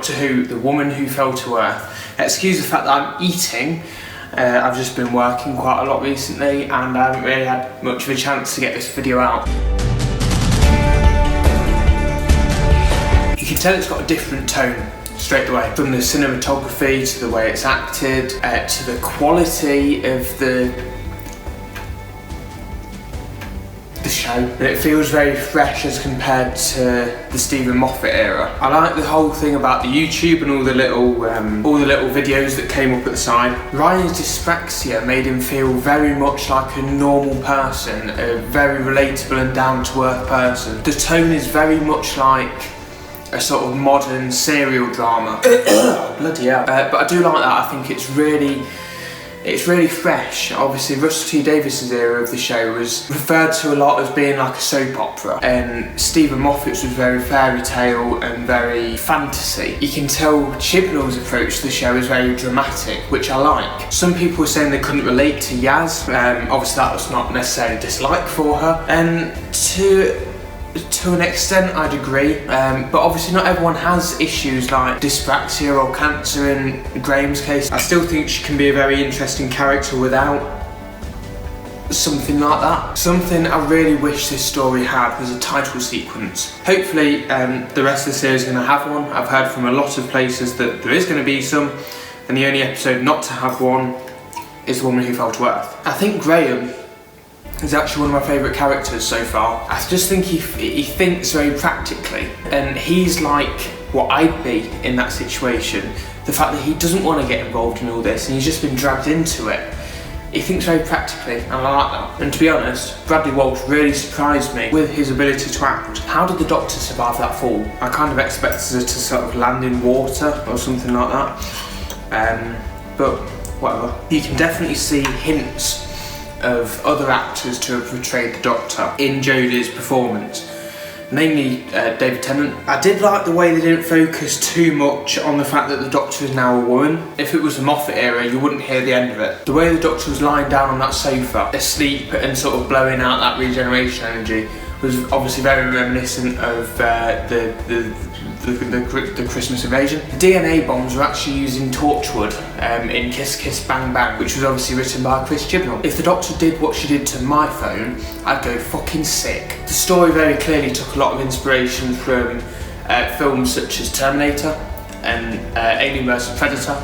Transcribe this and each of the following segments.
Doctor Who, The Woman Who Fell to Earth. Excuse the fact that I'm eating. I've just been working quite a lot recently and I haven't really had much of a chance to get this video out. You can tell it's got a different tone straight away, from the cinematography to the way it's acted, to the quality of the show. It feels very fresh as compared to the Steven Moffat era. I like the whole thing about the YouTube and all the little videos that came up at the side. Ryan's dyspraxia made him feel very much like a normal person, a very relatable and down-to-earth person. The tone is very much like a sort of modern serial drama. Bloody hell. But I do like that. I think it's really fresh. Obviously, Russell T Davies' era of the show was referred to a lot as being like a soap opera, and Steven Moffat's was very fairy tale and very fantasy. You can tell Chibnall's approach to the show is very dramatic, which I like. Some people were saying they couldn't relate to Yaz. Obviously, that was not necessarily dislike for her, and to an extent I'd agree, but obviously not everyone has issues like dyspraxia or cancer in Graham's case. I still think she can be a very interesting character without something like that. Something I really wish this story had was a title sequence. Hopefully the rest of the series is going to have one. I've heard from a lot of places that there is going to be some, and the only episode not to have one is The Woman Who Fell to Earth. I think Graham is actually one of my favourite characters so far. I just think he thinks very practically, and he's like what I'd be in that situation. The fact that he doesn't want to get involved in all this and he's just been dragged into it. He thinks very practically, and I like that. And to be honest, Bradley Walsh really surprised me with his ability to act. How did the Doctor survive that fall? I kind of expected her to sort of land in water or something like that. But whatever. You can definitely see hints of other actors to have portrayed the Doctor in Jodie's performance, namely David Tennant. I did like the way they didn't focus too much on the fact that the Doctor is now a woman. If it was the Moffat era, you wouldn't hear the end of it. The way the Doctor was lying down on that sofa, asleep and sort of blowing out that regeneration energy, was obviously very reminiscent of the Christmas invasion. The DNA bombs were actually using Torchwood in Kiss Kiss Bang Bang, which was obviously written by Chris Chibnall. If the Doctor did what she did to my phone, I'd go fucking sick. The story very clearly took a lot of inspiration from films such as Terminator and Alien vs Predator.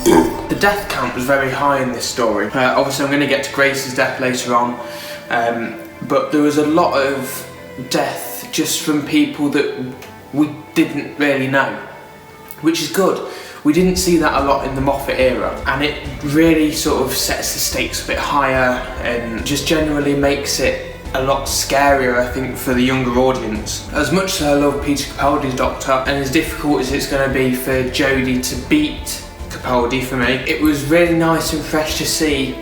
The death count was very high in this story. Obviously I'm going to get to Grace's death later on, but there was a lot of death just from people that we didn't really know, which is good. We didn't see that a lot in the Moffat era, and it really sort of sets the stakes a bit higher and just generally makes it a lot scarier, I think, for the younger audience. As much as I love Peter Capaldi's Doctor, and as difficult as it's going to be for Jodie to beat Capaldi for me, it was really nice and fresh to see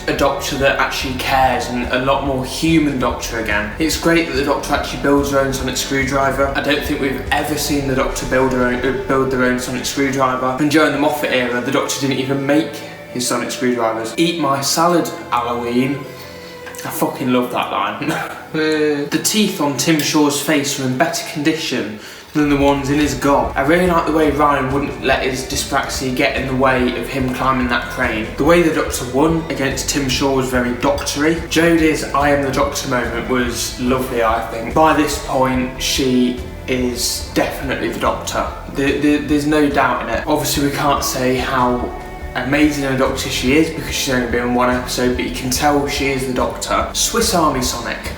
a Doctor that actually cares, and a lot more human Doctor again. It's great that the Doctor actually builds her own sonic screwdriver. I don't think we've ever seen the Doctor build their own sonic screwdriver. And during the Moffat era, the Doctor didn't even make his sonic screwdrivers. Eat my salad, Halloween. I fucking love that line. The teeth on Tim Shaw's face are in better condition than the ones in his gob. I really like the way Ryan wouldn't let his dyspraxia get in the way of him climbing that crane. The way the Doctor won against Tim Shaw was very doctory. Jodie's I am the Doctor moment was lovely, I think. By this point, she is definitely the Doctor. There's no doubt in it. Obviously we can't say how amazing a Doctor she is because she's only been in one episode, but you can tell she is the Doctor. Swiss Army Sonic.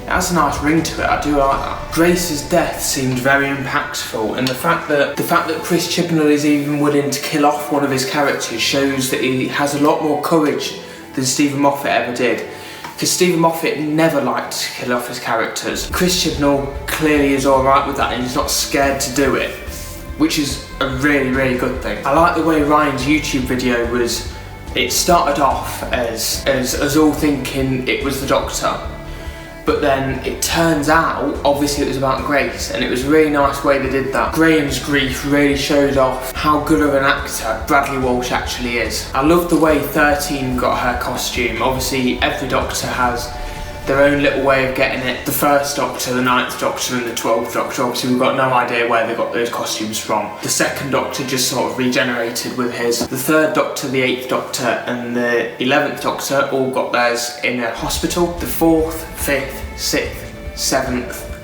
It has a nice ring to it, I do like that. Grace's death seemed very impactful, and the fact that Chris Chibnall is even willing to kill off one of his characters shows that he has a lot more courage than Steven Moffat ever did. Because Steven Moffat never liked to kill off his characters. Chris Chibnall clearly is alright with that, and he's not scared to do it, which is a really, really good thing. I like the way Ryan's YouTube video was, it started off as all thinking it was the Doctor. But then it turns out, obviously it was about Grace, and it was a really nice way they did that. Graham's grief really showed off how good of an actor Bradley Walsh actually is. I love the way 13 got her costume. Obviously every Doctor has their own little way of getting it. The first Doctor, the 9th Doctor and the 12th Doctor, obviously we've got no idea where they got those costumes from. The 2nd Doctor just sort of regenerated with his. The 3rd Doctor, the 8th Doctor and the 11th Doctor all got theirs in a hospital. The 4th, 5th, 6th, 7th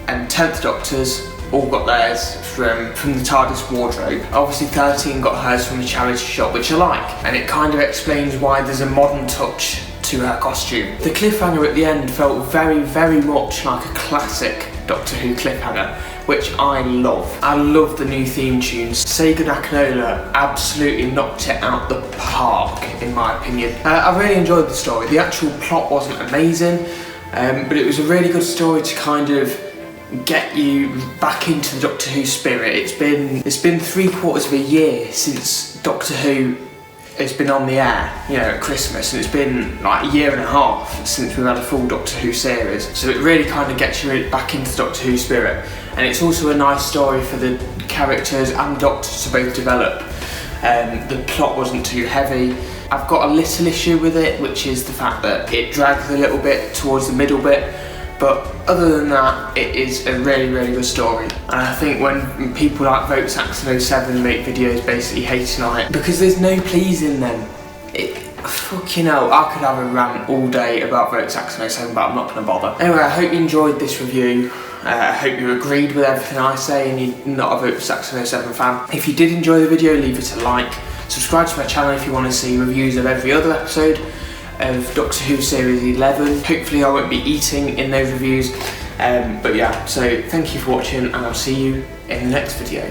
and 10th Doctors all got theirs from the TARDIS wardrobe. Obviously 13 got hers from a charity shop, which I like, and it kind of explains why there's a modern touch to her costume. The cliffhanger at the end felt very, very much like a classic Doctor Who cliffhanger, which I love. I love the new theme tunes. Sega Nakanola absolutely knocked it out the park, in my opinion. I really enjoyed the story. The actual plot wasn't amazing, but it was a really good story to kind of get you back into the Doctor Who spirit. It's been 3/4 of a year since Doctor Who has been on the air, you know, at Christmas, and it's been like a year and a half since we've had a full Doctor Who series. So it really kind of gets you back into the Doctor Who spirit. And it's also a nice story for the characters and the Doctors to both develop. The plot wasn't too heavy. I've got a little issue with it, which is the fact that it drags a little bit towards the middle bit. But other than that, it is a really, really good story. And I think when people like Vote Saxon 07 make videos basically hating on it, because there's no pleasing them. Fucking hell, I could have a rant all day about Vote Saxon 07, but I'm not going to bother. Anyway, I hope you enjoyed this review. I hope you agreed with everything I say and you're not a Vote Saxon 07 fan. If you did enjoy the video, leave it a like. Subscribe to my channel if you want to see reviews of every other episode of Doctor Who Series 11. Hopefully I won't be eating in those reviews, but yeah, so thank you for watching and I'll see you in the next video.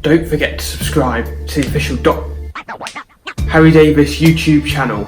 Don't forget to subscribe to the official Harry Davis YouTube channel.